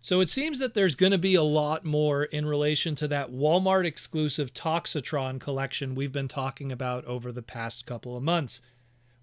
So it seems that there's going to be a lot more in relation to that Walmart exclusive Toxitron collection we've been talking about over the past couple of months.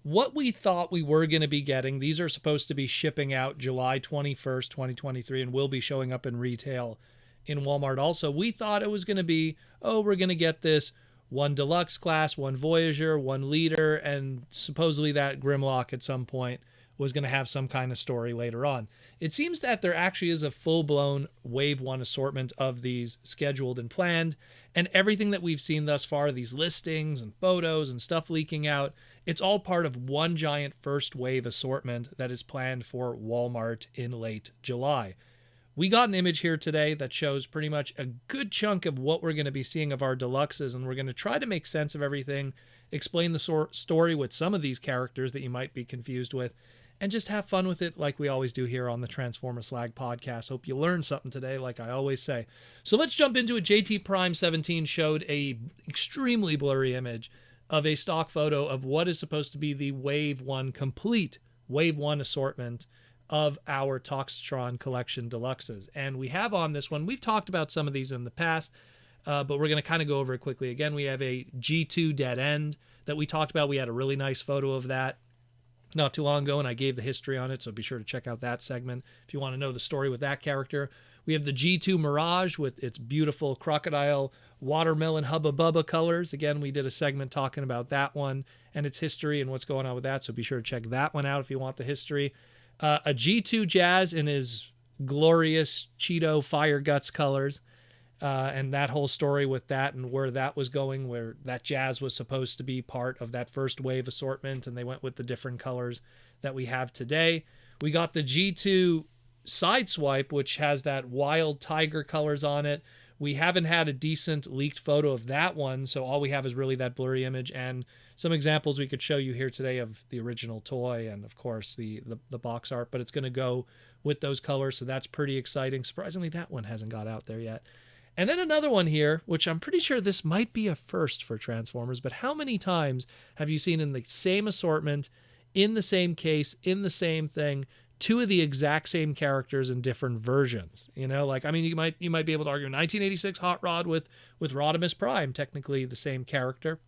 What we thought we were going to be getting, these are supposed to be shipping out July 21st, 2023, and will be showing up in retail in Walmart also. We thought it was going to be, we're going to get this one Deluxe class, one Voyager, one Leader, and supposedly that Grimlock at some point was going to have some kind of story later on. It seems that there actually is a full-blown Wave 1 assortment of these scheduled and planned, and everything that we've seen thus far, these listings and photos and stuff leaking out, it's all part of one giant first wave assortment that is planned for Walmart in late July. We got an image here today that shows pretty much a good chunk of what we're going to be seeing of our deluxes, and we're going to try to make sense of everything, explain the story with some of these characters that you might be confused with, and just have fun with it like we always do here on the Transformers Slag podcast. Hope you learned something today, like I always say. So let's jump into it. JT Prime 17 showed a extremely blurry image of a stock photo of what is supposed to be the Wave 1 complete Wave 1 assortment of our Toxitron Collection Deluxes. And we have on this one, we've talked about some of these in the past, but we're going to kind of go over it quickly. Again, we have a G2 Dead End that we talked about. We had a really nice photo of that not too long ago, and I gave the history on it, so be sure to check out that segment if you want to know the story with that character. We have the G2 Mirage with its beautiful crocodile, watermelon, hubba bubba colors. Again, we did a segment talking about that one and its history and what's going on with that, so be sure to check that one out if you want the history. A G2 Jazz in his glorious Cheeto Fire Guts colors, and that whole story with that and where that was going, where that Jazz was supposed to be part of that first wave assortment, and they went with the different colors that we have today. We got the G2 Sideswipe, which has that wild tiger colors on it. We haven't had a decent leaked photo of that one, so all we have is really that blurry image and some examples we could show you here today of the original toy and, of course, the box art, but it's going to go with those colors, so that's pretty exciting. Surprisingly, that one hasn't got out there yet. And then another one here, which I'm pretty sure this might be a first for Transformers, but how many times have you seen in the same assortment, in the same case, in the same thing, two of the exact same characters in different versions? You know, like, I mean, you might be able to argue 1986 Hot Rod with Rodimus Prime, technically the same character.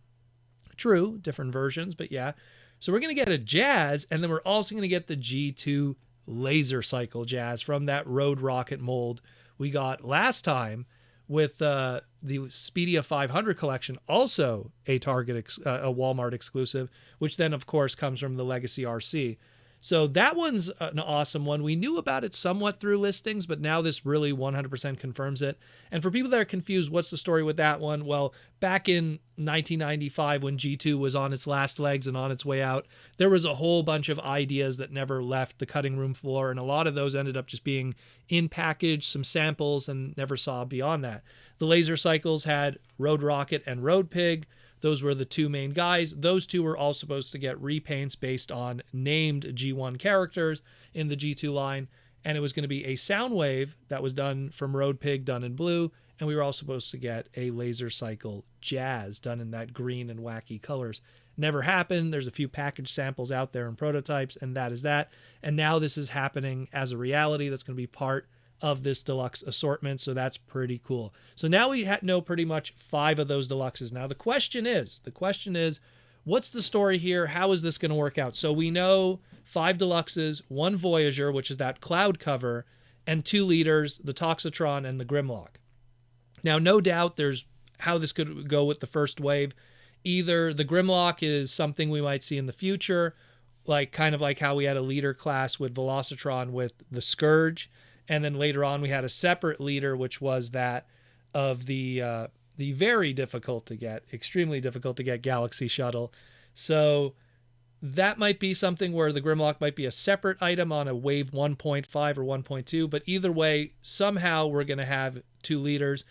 True, different versions, but yeah. So we're going to get a Jazz, and then we're also going to get the G2 Laser Cycle Jazz from that Road Rocket mold we got last time with the Speedia 500 collection, also a Walmart exclusive, which then, of course, comes from the Legacy RC. So that one's an awesome one. We knew about it somewhat through listings, but now this really 100% confirms it. And for people that are confused, what's the story with that one? Well, back in 1995, when G2 was on its last legs and on its way out, there was a whole bunch of ideas that never left the cutting room floor, and a lot of those ended up just being in package, some samples, and never saw beyond that. The Laser Cycles had Road Rocket and Road Pig. Those were the two main guys. Those two were all supposed to get repaints based on named G1 characters in the G2 line, and it was going to be a Soundwave that was done from Road Pig, done in blue, and we were all supposed to get a Laser Cycle Jazz done in that green and wacky colors. Never happened. There's a few package samples out there and prototypes, and that is that. And now this is happening as a reality that's going to be part of this deluxe assortment, so that's pretty cool. So now we know pretty much 5 of those deluxes. Now the question is, what's the story here? How is this going to work out? So we know 5 deluxes, 1 Voyager, which is that cloud cover, and 2 leaders, the Toxitron and the Grimlock. Now, no doubt there's how this could go with the first wave. Either the Grimlock is something we might see in the future, like kind of like how we had a leader class with Velocitron with the Scourge, and then later on we had a separate leader, which was that of the very difficult to get, extremely difficult to get Galaxy Shuttle. So that might be something where the Grimlock might be a separate item on a wave 1.5 or 1.2, but either way, somehow we're going to have 2 leaders.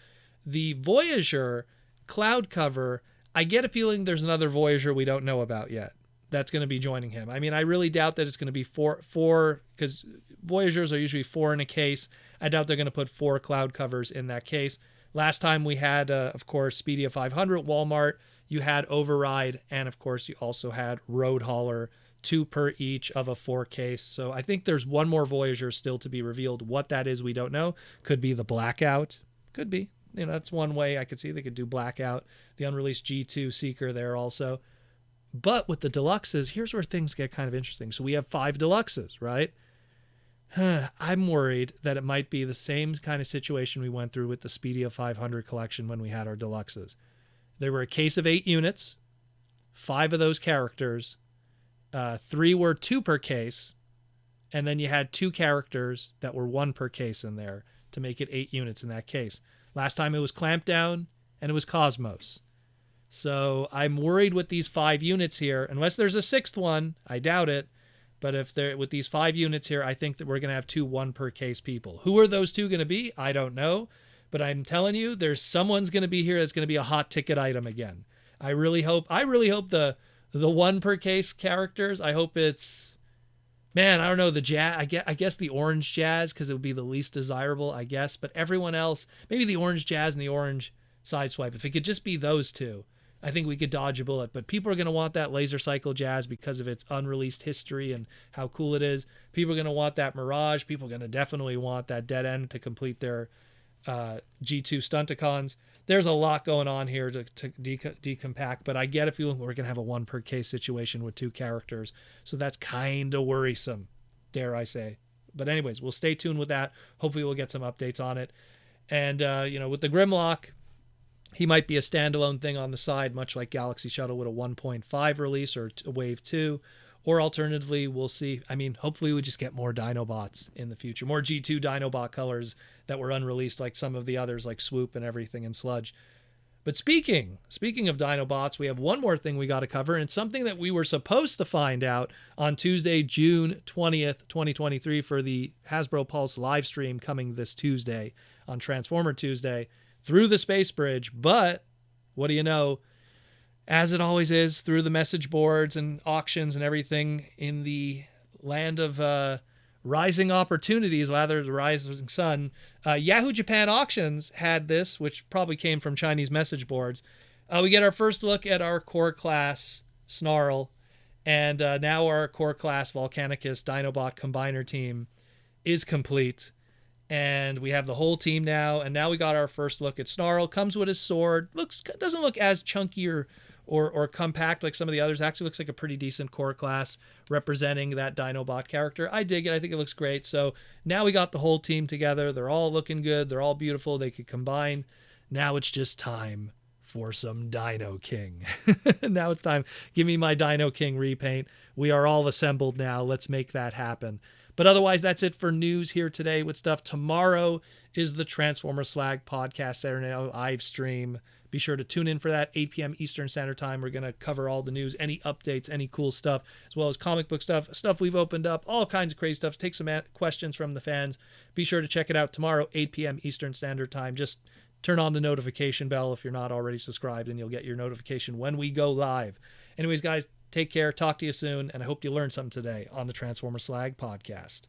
The Voyager cloud cover, I get a feeling there's another Voyager we don't know about yet that's going to be joining him. I mean, I really doubt that it's going to be four, because Voyagers are usually 4 in a case. I doubt they're going to put 4 cloud covers in that case. Last time we had, of course, Speedia 500 Walmart. You had Override, and of course you also had Road Hauler 2 per each of a 4 case. So I think there's one more Voyager still to be revealed. What that is, we don't know. Could be the Blackout. Could be. That's one way I could see they could do Blackout. The unreleased G2 Seeker there also. But with the Deluxes, here's where things get kind of interesting. So we have 5 Deluxes, right? I'm worried that it might be the same kind of situation we went through with the Speedia 500 collection when we had our Deluxes. There were a case of 8 units, 5 of those characters, 3 were 2 per case, and then you had 2 characters that were 1 per case in there to make it 8 units in that case. Last time it was Clampdown, and it was Cosmos. So I'm worried with these 5 units here, unless there's a 6th one, I doubt it. But if they're with these 5 units here, I think that we're going to have 2 1 per case people. Who are those 2 going to be? I don't know. But I'm telling you, there's someone's going to be here that's going to be a hot ticket item again. I really hope the 1 per case characters, I hope it's, man, I don't know, the jazz, I guess the orange jazz, because it would be the least desirable, I guess. But everyone else, maybe the orange jazz and the orange sideswipe, if it could just be those 2. I think we could dodge a bullet, but people are going to want that laser cycle jazz because of its unreleased history and how cool it is. People are going to want that Mirage. People are going to definitely want that Dead End to complete their G2 Stunticons. There's a lot going on here to decompact, but I get a feeling we're going to have a 1 per case situation with 2 characters. So that's kind of worrisome, dare I say. But anyways, we'll stay tuned with that. Hopefully we'll get some updates on it. And, with the Grimlock, he might be a standalone thing on the side, much like Galaxy Shuttle with a 1.5 release or a Wave 2. Or alternatively, we'll see. I mean, hopefully we just get more Dinobots in the future. More G2 Dinobot colors that were unreleased, like some of the others, like Swoop and everything and Sludge. But speaking of Dinobots, we have one more thing we got to cover, and it's something that we were supposed to find out on Tuesday, June 20th, 2023, for the Hasbro Pulse live stream coming this Tuesday on Transformer Tuesday through the Space Bridge. But what do you know? As it always is, through the message boards and auctions and everything in the land of rising opportunities, rather the rising sun, Yahoo Japan Auctions had this, which probably came from Chinese message boards. We get our first look at our core class Snarl, and now our core class Volcanicus Dinobot Combiner team is complete. And we have the whole team now, and now we got our first look at Snarl. Comes with his sword. Doesn't look as chunky or compact like some of the others. Actually looks like a pretty decent core class representing that Dinobot character. I dig it. I think it looks great. So now we got the whole team together. They're all looking good. They're all beautiful. They could combine. Now it's just time for some Dino King. Now it's time. Give me my Dino King repaint. We are all assembled now. Let's make that happen. But otherwise, that's it for news here today with stuff. Tomorrow is the Transformers Slag podcast Saturday night live stream. Be sure to tune in for that, 8 p.m. Eastern Standard Time. We're going to cover all the news, any updates, any cool stuff, as well as comic book stuff we've opened up, all kinds of crazy stuff. Take some questions from the fans. Be sure to check it out tomorrow, 8 p.m. Eastern Standard Time. Just turn on the notification bell if you're not already subscribed, and you'll get your notification when we go live. Anyways, guys, take care. Talk to you soon, and I hope you learned something today on the Transformers Slag podcast.